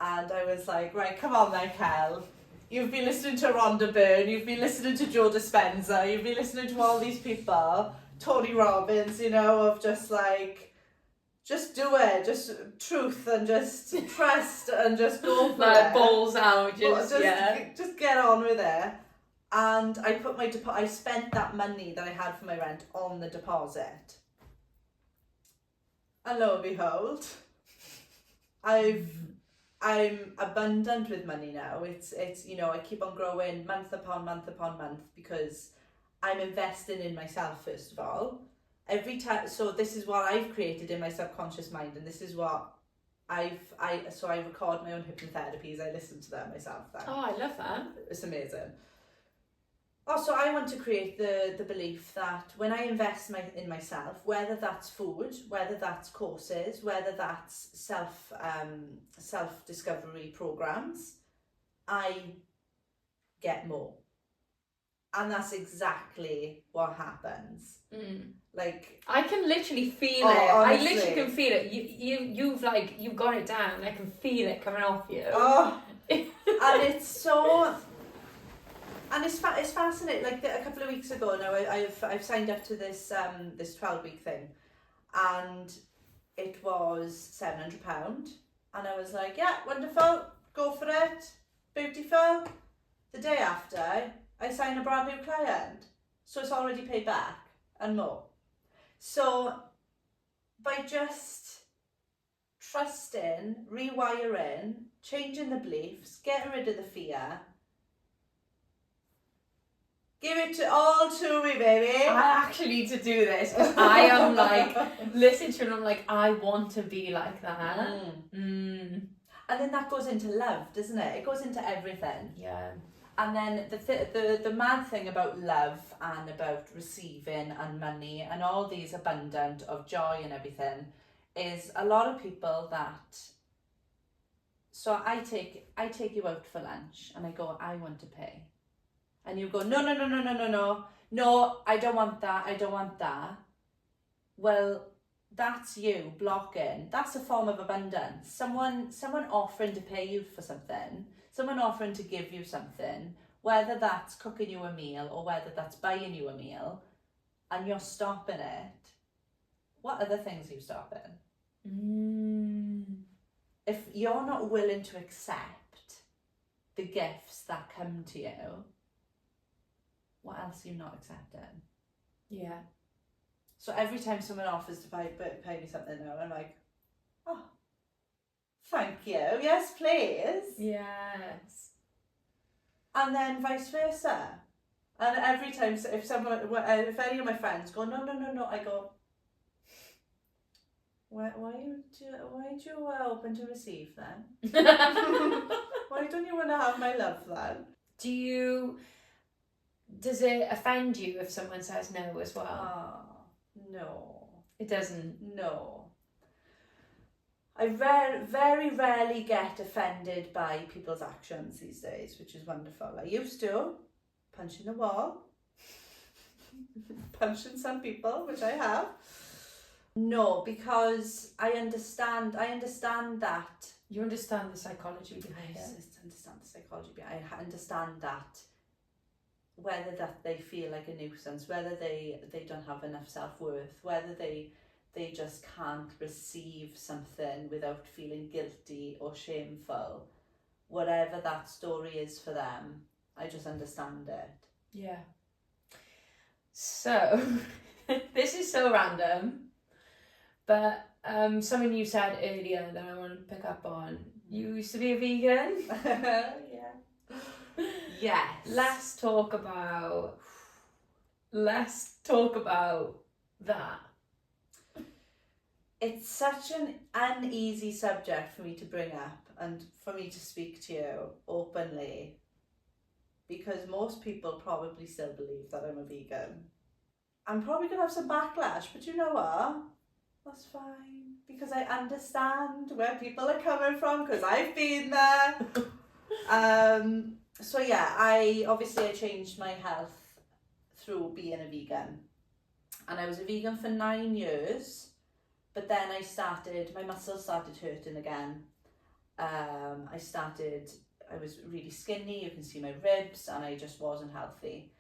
And I was like, right, come on then, Kel. You've been listening to Rhonda Byrne, you've been listening to Joe Dispenza, you've been listening to all these people, Tony Robbins, you know, of just like, just do it, just truth and just trust and just go for like it. balls out, just get on with it. And I spent that money that I had for my rent on the deposit. And lo and behold, I'm abundant with money now. It's you know, I keep on growing month upon month upon month because I'm investing in myself first of all. Every time, so this is what I've created in my subconscious mind, and this is what I record my own hypnotherapies. I listen to them myself. Then. Oh, I love that. It's amazing. Also, I want to create the belief that when I invest in myself, whether that's food, whether that's courses, whether that's self-discovery programs, I get more. And that's exactly what happens. Like, I can literally feel it. Honestly. I literally can feel it. You've got it down. I can feel it coming off you. Oh, and it's so. And it's fascinating. Like a couple of weeks ago now, I've signed up to this 12-week thing, and it was £700, and I was like, yeah, wonderful, go for it, beautiful. The day after, I sign a brand new client, so it's already paid back and more. So by just trusting, rewiring, changing the beliefs, getting rid of the fear. Give it all to me, baby. I actually need to do this. I am like, listening to it, I'm like, I want to be like that. And then that goes into love, doesn't it? It goes into everything. Yeah. And then the mad thing about love and about receiving and money and all these abundant of joy and everything is a lot of people that. So I take you out for lunch and I go, I want to pay. And you go, no, I don't want that. Well, that's you blocking. That's a form of abundance. Someone offering to pay you for something, someone offering to give you something, whether that's cooking you a meal or whether that's buying you a meal, and you're stopping it. What other things are you stopping? If you're not willing to accept the gifts that come to you, what else are you not accepting? Yeah. So every time someone offers to pay me something now, I'm like, oh, thank you. Yes, please. Yes. And then vice versa. And every time, if any of my friends go, no, I go, why do you open to receive then? Why don't you want to have my love then? Does it offend you if someone says no as well? No. It doesn't? No. I very rarely get offended by people's actions these days, which is wonderful. I used to, punching the wall, punching some people, which I have. No, because I understand that. You understand the psychology behind it. I understand the psychology behind it. I understand that whether that they feel like a nuisance, whether they don't have enough self-worth, whether they they just can't receive something without feeling guilty or shameful. Whatever that story is for them, I just understand it. Yeah. So, this is so random, but something you said earlier that I want to pick up on. You used to be a vegan? Yeah. Yes. Let's talk about that. It's such an uneasy subject for me to bring up and for me to speak to you openly, because most people probably still believe that I'm a vegan. I'm probably going to have some backlash, but you know what? That's fine, because I understand where people are coming from, because I've been there. So yeah, I changed my health through being a vegan. And I was a vegan for 9 years, but then my muscles started hurting again. I was really skinny, you can see my ribs, and I just wasn't healthy.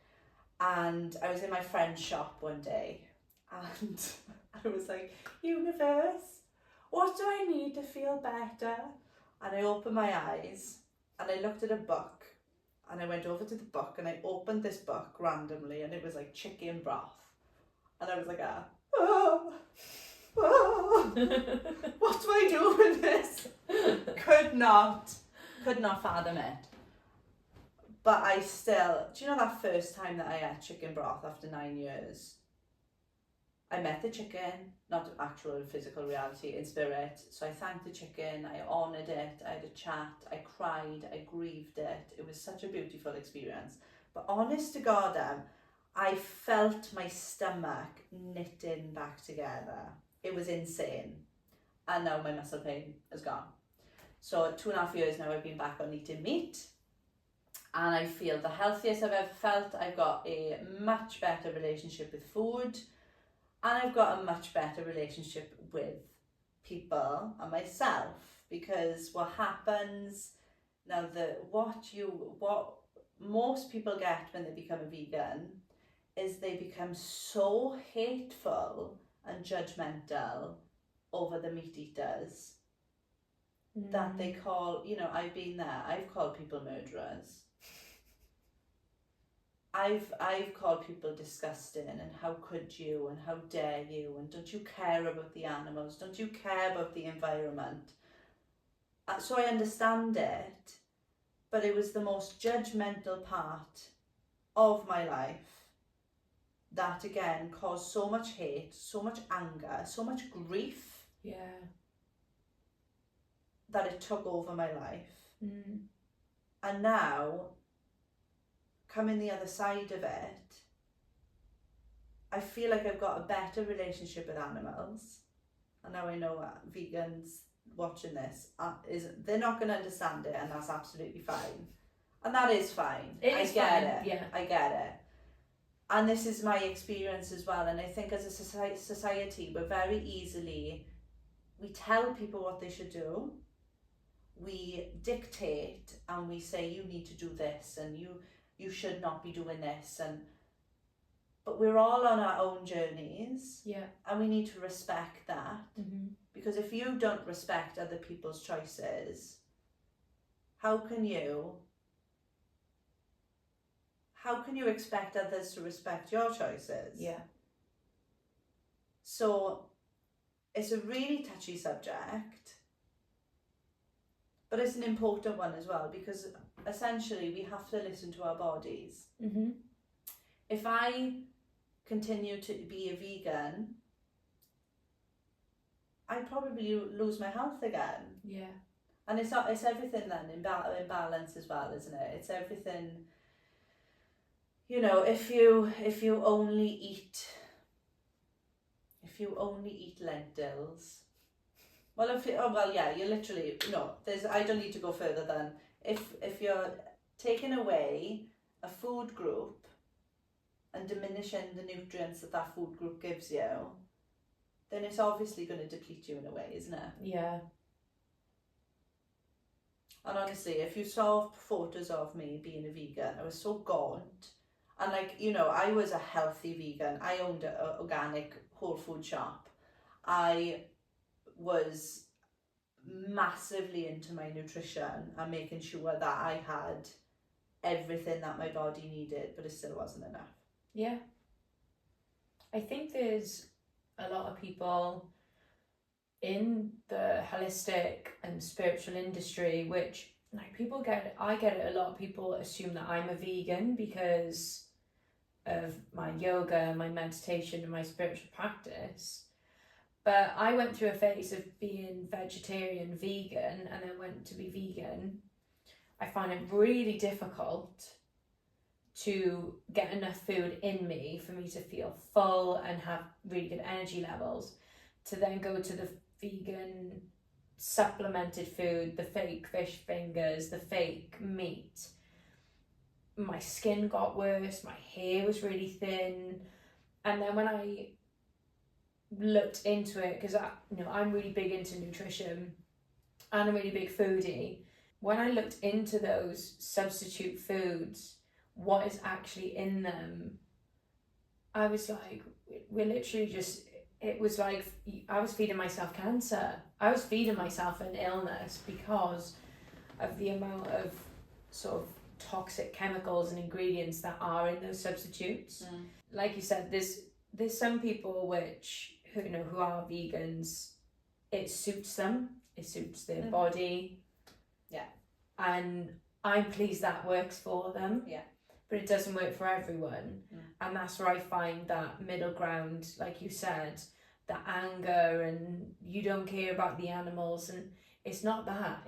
And I was in my friend's shop one day, and I was like, universe, what do I need to feel better? And I opened my eyes, and I looked at a book, and I went over to the book, and I opened this book randomly, and it was like chicken broth. And I was like, what do I do with this? Could not fathom it. But I still, do you know that first time that I ate chicken broth after 9 years? I met the chicken, not actual physical reality, in spirit. So I thanked the chicken, I honoured it, I had a chat, I cried, I grieved it. It was such a beautiful experience. But honest to God, I felt my stomach knitting back together. It was insane. And now my muscle pain is gone. So 2.5 years now I've been back on eating meat. And I feel the healthiest I've ever felt. I've got a much better relationship with food. And I've got a much better relationship with people and myself. Because what happens now, what most people get when they become a vegan is they become so hateful and judgmental over the meat eaters that they call, I've been there, I've called people murderers. I've called people disgusting, and how could you, and how dare you, and don't you care about the animals, don't you care about the environment? So I understand it, but it was the most judgmental part of my life that again caused so much hate, so much anger, so much grief. Yeah. That it took over my life. And now, coming the other side of it, I feel like I've got a better relationship with animals. And now I know vegans watching this, they're not going to understand it, and that's absolutely fine. And that is fine. I get it. Yeah. I get it. And this is my experience as well. And I think as a society, we tell people what they should do. We dictate and we say, you need to do this, and you should not be doing this. But we're all on our own journeys. Yeah. And we need to respect that. Mm-hmm. Because if you don't respect other people's choices, how can you expect others to respect your choices? Yeah. So it's a really touchy subject, but it's an important one as well, because essentially we have to listen to our bodies. Mm-hmm. If I continue to be a vegan, I probably lose my health again. Yeah. And it's everything then in balance as well, isn't it? It's everything. If you only eat lentils, you literally, I don't need to go further than if you're taking away a food group and diminishing the nutrients that food group gives you, then it's obviously going to deplete you in a way, isn't it? Yeah. And honestly, if you saw photos of me being a vegan, I was so gaunt. And I was a healthy vegan. I owned an organic whole food shop. I was massively into my nutrition and making sure that I had everything that my body needed, but it still wasn't enough. Yeah. I think there's a lot of people in the holistic and spiritual industry, which like I get it a lot. People assume that I'm a vegan because of my yoga, my meditation, and my spiritual practice. But I went through a phase of being vegetarian, vegan, and then went to be vegan. I find it really difficult to get enough food in me for me to feel full and have really good energy levels, to then go to the vegan supplemented food, the fake fish fingers, the fake meat. My skin got worse, my hair was really thin. And then when I looked into it, because I'm really big into nutrition and a really big foodie, when I looked into those substitute foods, what is actually in them, I was like, we're literally just, it was like I was feeding myself cancer. I was feeding myself an illness because of the amount of sort of toxic chemicals and ingredients that are in those substitutes. Like you said, there's some people who are vegans, it suits them, it suits their body. Yeah. And I'm pleased that works for them. Yeah. But it doesn't work for everyone. And that's where I find that middle ground, like you said, the anger and you don't care about the animals, and it's not that,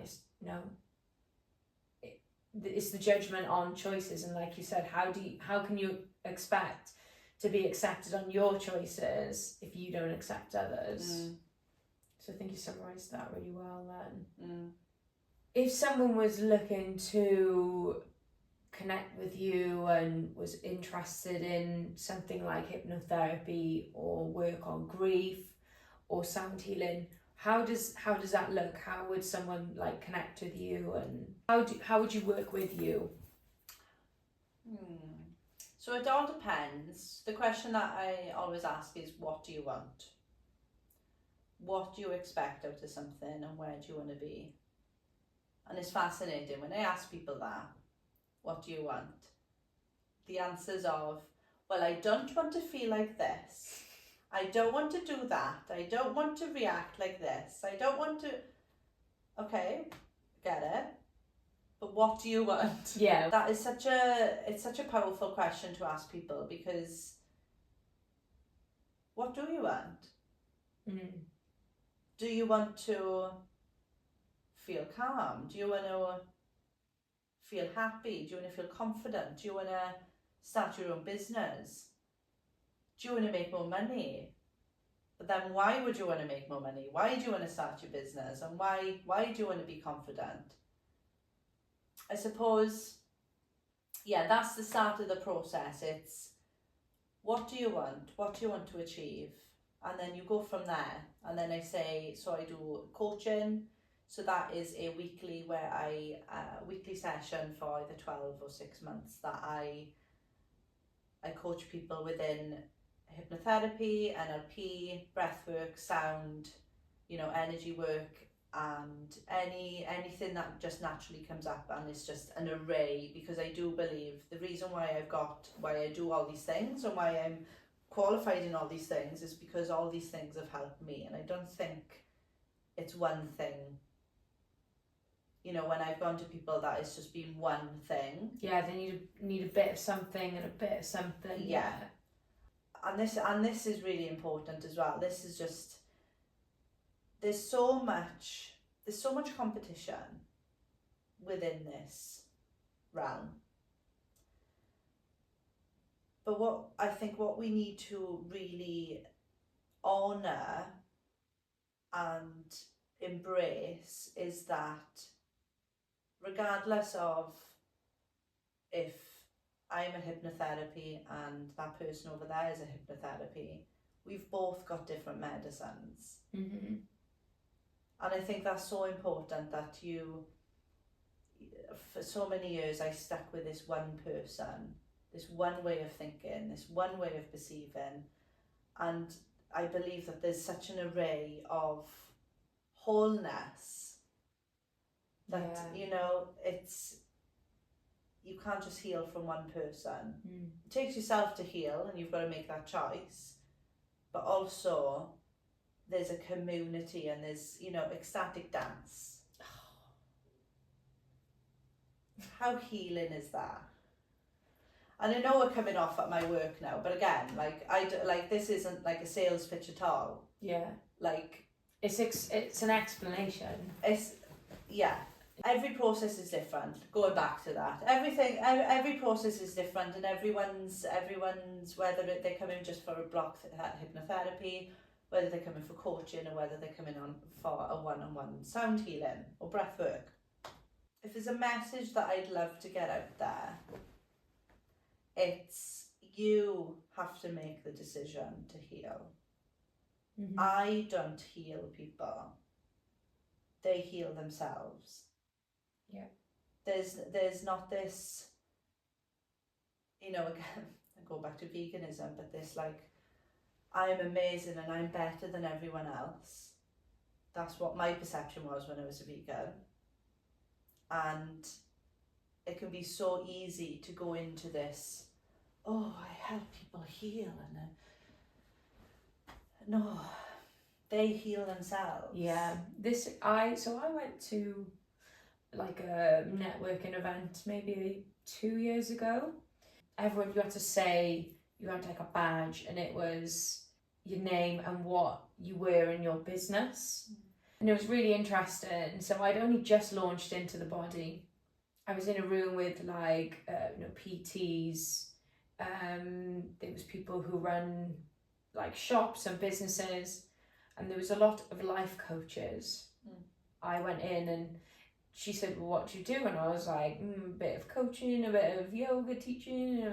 it's the judgment on choices. And like you said, how can you expect to be accepted on your choices if you don't accept others? So I think you summarised that really well then. If someone was looking to connect with you and was interested in something like hypnotherapy or work on grief or sound healing, how does that look? How would someone like connect with you, and how would you work with you? So it all depends. The question that I always ask is, what do you want? What do you expect out of something, and where do you want to be? And it's fascinating when I ask people that, what do you want? The answers of, well, I don't want to feel like this. I don't want to do that. I don't want to react like this. I don't want to... Okay, get it. But what do you want? Yeah. That is such a powerful question to ask people, because what do you want? Do you want to feel calm? Do you want to feel happy? Do you want to feel confident? Do you want to start your own business? Do you want to make more money? But then why would you want to make more money? Why do you want to start your business? And why do you want to be confident? I suppose, that's the start of the process. It's, what do you want? What do you want to achieve? And then you go from there. And then I say, so I do coaching. So that is a weekly weekly session for either 12 or 6 months that I coach people within hypnotherapy, NLP, breathwork, sound, energy work, and anything that just naturally comes up. And it's just an array, because I do believe the reason why I do all these things and why I'm qualified in all these things is because all these things have helped me. And I don't think it's one thing. When I've gone to people, that it's just been one thing. Yeah, they need a bit of something and a bit of something. Yeah. And this is really important as well. This is just, there's so much competition within this realm. But what we need to really honour and embrace is that regardless of if I'm a hypnotherapy and that person over there is a hypnotherapy, we've both got different medicines. And I think that's so important, that for so many years I stuck with this one person, this one way of thinking, this one way of perceiving, and I believe that there's such an array of wholeness that, you know, you can't just heal from one person. It takes yourself to heal, and you've got to make that choice. But also, there's a community, and there's, you know, ecstatic dance. How healing is that? And I know we're coming off at my work now, but again, like this isn't like a sales pitch at all. Yeah. Like it's an explanation. Every process is different. Going back to that, every process is different, and everyone's whether they're coming just for a block hypnotherapy, whether they're coming for coaching, or whether they're coming on for a one-on-one sound healing or breath work. If there's a message that I'd love to get out there, it's you have to make the decision to heal. I don't heal people. They heal themselves. Yeah. There's not this, you know, again, I go back to veganism, but this like, I'm amazing and I'm better than everyone else. That's what my perception was when I was a vegan. And it can be so easy to go into this, oh, I help people heal, and no, they heal themselves. Yeah. I went to like a networking event maybe 2 years ago. Everyone, you had like a badge, and it was your name and what you were in your business. And it was really interesting. So I'd only just launched into the body. I was in a room with like PTs. There was people who run like shops and businesses, and there was a lot of life coaches. I went in and she said, well, what do you do? And I was like, a bit of coaching, a bit of yoga teaching.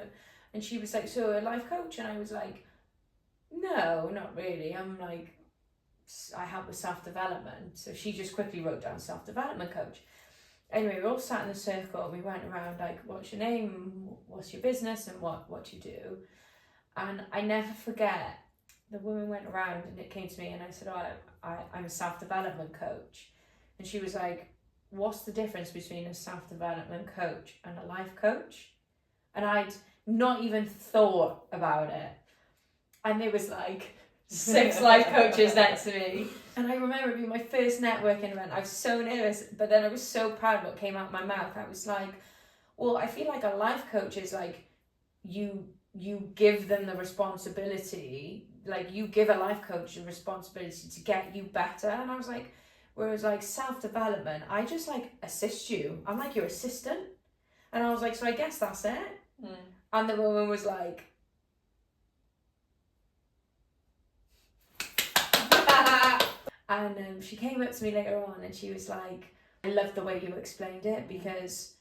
And she was like, so a life coach? And I was like, no, not really. I'm like, I help with self-development. So she just quickly wrote down self-development coach. Anyway, we all sat in a circle and we went around like, what's your name? What's your business? And what you do? And I never forget, the woman went around and it came to me and I said, I'm a self-development coach. And she was like, what's the difference between a self-development coach and a life coach? And I'd not even thought about it. And there was like 6 life coaches next to me. And I remember it being my first networking event. I was so nervous, but then I was so proud what came out of my mouth. I was like, well, I feel like a life coach is like, you give them the responsibility, like you give a life coach the responsibility to get you better. And I was like, whereas like self-development, I just like assist you. I'm like your assistant. And I was like, so I guess that's it. And the woman was like, and she came up to me later on and she was like, I love the way you explained it, because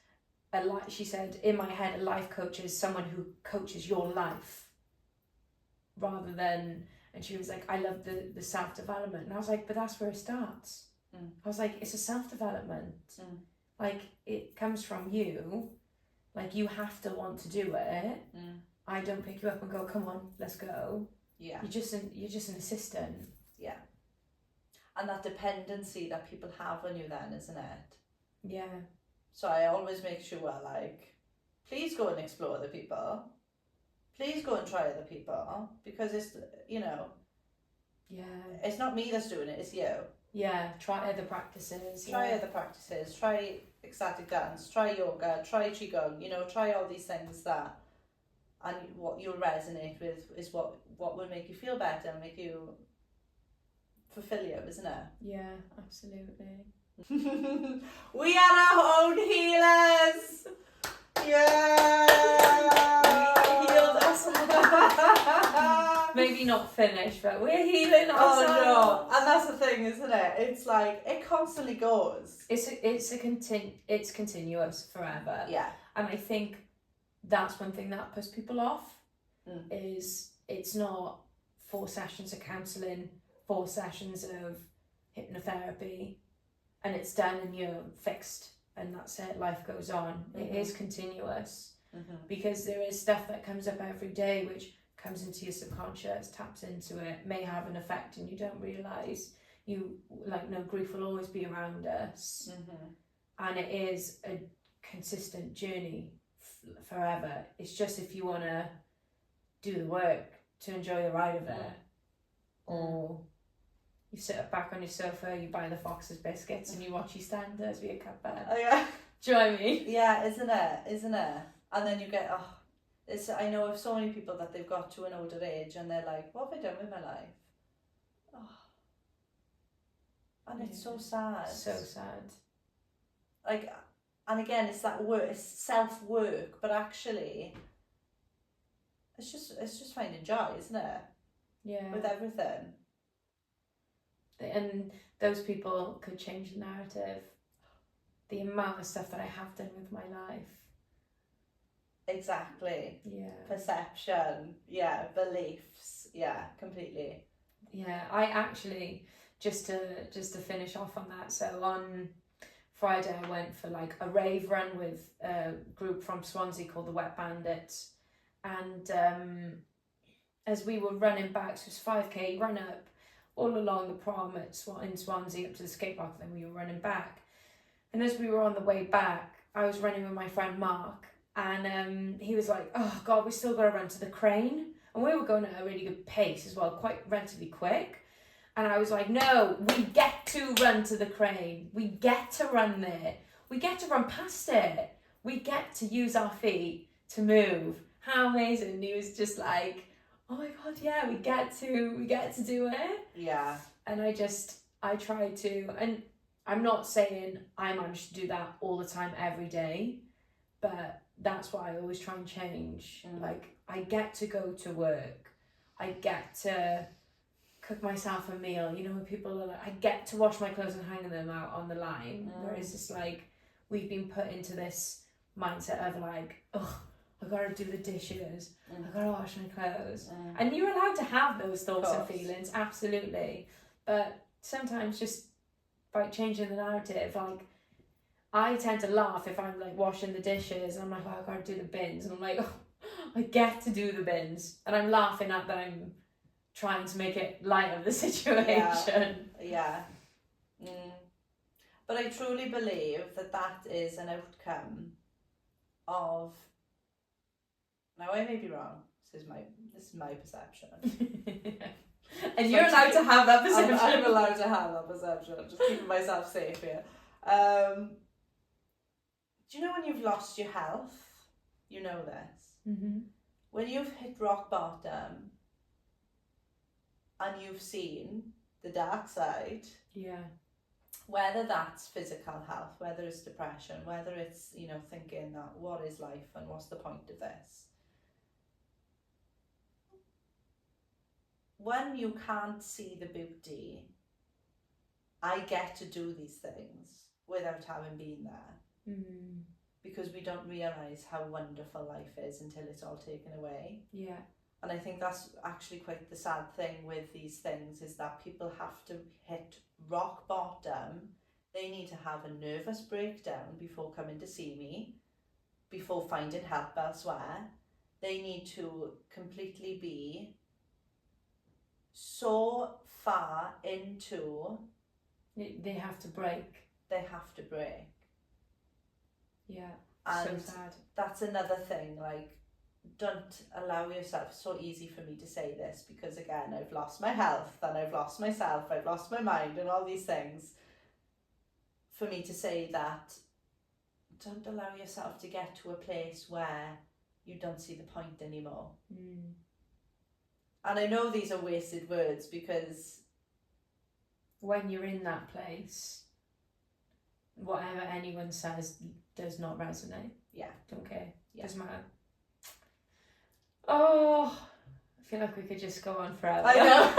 she said, in my head, a life coach is someone who coaches your life rather than, and she was like, I love the self-development. And I was like, but that's where it starts. I was like, it's a self-development. Like, it comes from you. Like, you have to want to do it. I don't pick you up and go, come on, let's go. Yeah. You're just an assistant. Yeah. And that dependency that people have on you then, isn't it? Yeah. So I always make sure, like, please go and explore other people. Please go and try other people. Because it's, you know, it's not me that's doing it, it's you. Yeah, try other practices. Try other practices. Try ecstatic dance. Try yoga. Try qigong. You know, try all these things that, and what you'll resonate with is what will make you feel better and make you fulfill you, isn't it? Yeah, absolutely. We are our own healers. Yeah. We healed ourselves. Maybe not finished, but we're healing ourselves. Oh no, and that's the thing, isn't it? It's like it constantly goes. It's continuous forever. Yeah. And I think that's one thing that puts people off. Is it's not 4 sessions of counselling, 4 sessions of hypnotherapy, and it's done and you're fixed and that's it, life goes on. It is continuous, because there is stuff that comes up every day which comes into your subconscious, taps into it, may have an effect and you don't realise. You, like, no, grief will always be around us. And it is a consistent journey forever. It's just if you want to do the work to enjoy the ride of it, or you sit back on your sofa, you buy the Fox's biscuits and you watch EastEnders with your cuppa. Oh yeah. Do you know what I mean? Yeah, isn't it? And then you get, I know of so many people that they've got to an older age and they're like, what have I done with my life? And it's so sad. So sad. Like, and again, it's that work, it's self-work, but actually, it's just finding joy, isn't it? Yeah. With everything. And those people could change the narrative. The amount of stuff that I have done with my life. Exactly. Yeah. Perception. Yeah. Beliefs. Yeah. Completely. Yeah. I actually, just to finish off on that. So on Friday I went for like a rave run with a group from Swansea called the Wet Bandits, and as we were running back, so it was 5k, run up all along the prom in Swansea up to the skate park, then we were running back, and as we were on the way back I was running with my friend Mark, and he was like, oh god, we still got to run to the crane, and we were going at a really good pace as well, quite relatively quick. And I was like, no, we get to run to the crane. We get to run there. We get to run past it. We get to use our feet to move. How amazing. And he was just like, oh my God, yeah, we get to do it. Yeah. And I try to, and I'm not saying I manage to do that all the time every day, but that's what I always try and change. Like, I get to go to work. I get to cook myself a meal, you know, when people are like, I get to wash my clothes and hang them out on the line, whereas it's like we've been put into this mindset of like, oh, I gotta do the dishes, I gotta wash my clothes, and you're allowed to have those thoughts and feelings, absolutely, but sometimes just by changing the narrative, like I tend to laugh if I'm like washing the dishes and I'm like, oh, I gotta do the bins, and I'm like, oh, I get to do the bins, and I'm laughing at that I'm trying to make it light of the situation. Yeah. But I truly believe that is an outcome of, now I may be wrong, this is my perception. And you're allowed to have that perception. I'm allowed to have that perception, just keeping myself safe here. Do you know when you've lost your health? You know this. When you've hit rock bottom, and you've seen the dark side, whether that's physical health, whether it's depression, whether it's, you know, thinking that what is life and what's the point of this, when you can't see the beauty, I get to do these things without having been there, because we don't realise how wonderful life is until it's all taken away. And I think that's actually quite the sad thing with these things, is that people have to hit rock bottom. They need to have a nervous breakdown before coming to see me, before finding help elsewhere. They need to completely be so far into... They have to break. They have to break. Yeah, and so sad. That's another thing, like, don't allow yourself, it's so easy for me to say this because again I've lost my health and I've lost myself, I've lost my mind and all these things, for me to say that don't allow yourself to get to a place where you don't see the point anymore. And I know these are wasted words because when you're in that place, whatever anyone says does not resonate. Don't care. Doesn't matter. Oh, I feel like we could just go on forever. I know.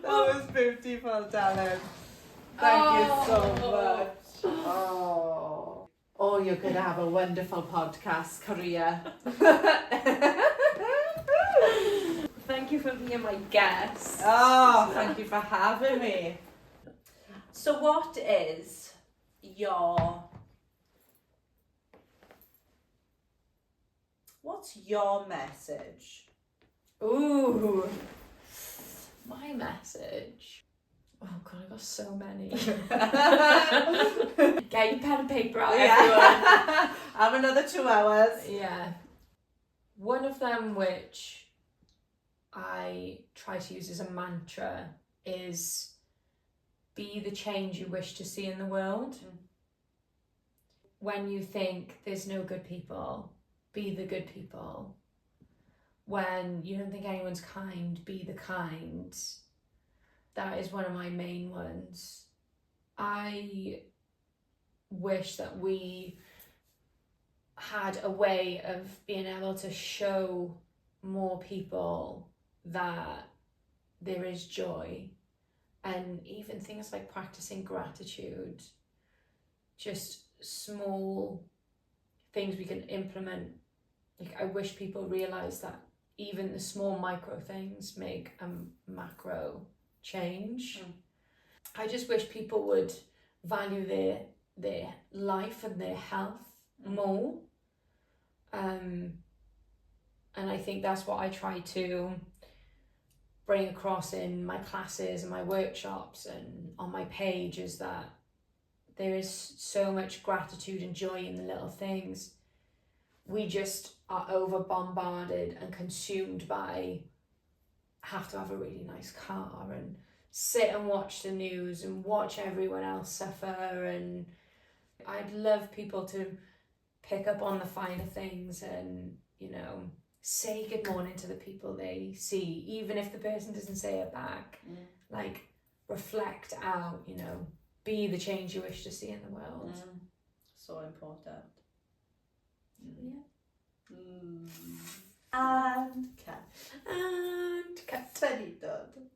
That was beautiful, darling. Thank you so much. Oh, you're going to have a wonderful podcast career. Thank you for being my guest. Oh, thank you for having me. So what is your What's your message? Ooh, my message. Oh God, I got so many. Get your pen and paper out, everyone. Have another 2 hours. Yeah. One of them which I try to use as a mantra is be the change you wish to see in the world. When you think there's no good people, be the good people. When you don't think anyone's kind, be the kind. That is one of my main ones. I wish that we had a way of being able to show more people that there is joy, and even things like practicing gratitude, just small things we can implement. Like, I wish people realize that even the small micro things make a macro change. I just wish people would value their life and their health more. And I think that's what I try to bring across in my classes and my workshops and on my page, is that there is so much gratitude and joy in the little things. We just are over bombarded and consumed by have to have a really nice car and sit and watch the news and watch everyone else suffer. And I'd love people to pick up on the finer things and, you know, say good morning to the people they see, even if the person doesn't say it back. Like, reflect out, you know, be the change you wish to see in the world. So important. Yeah. And cut. And cut. Very good.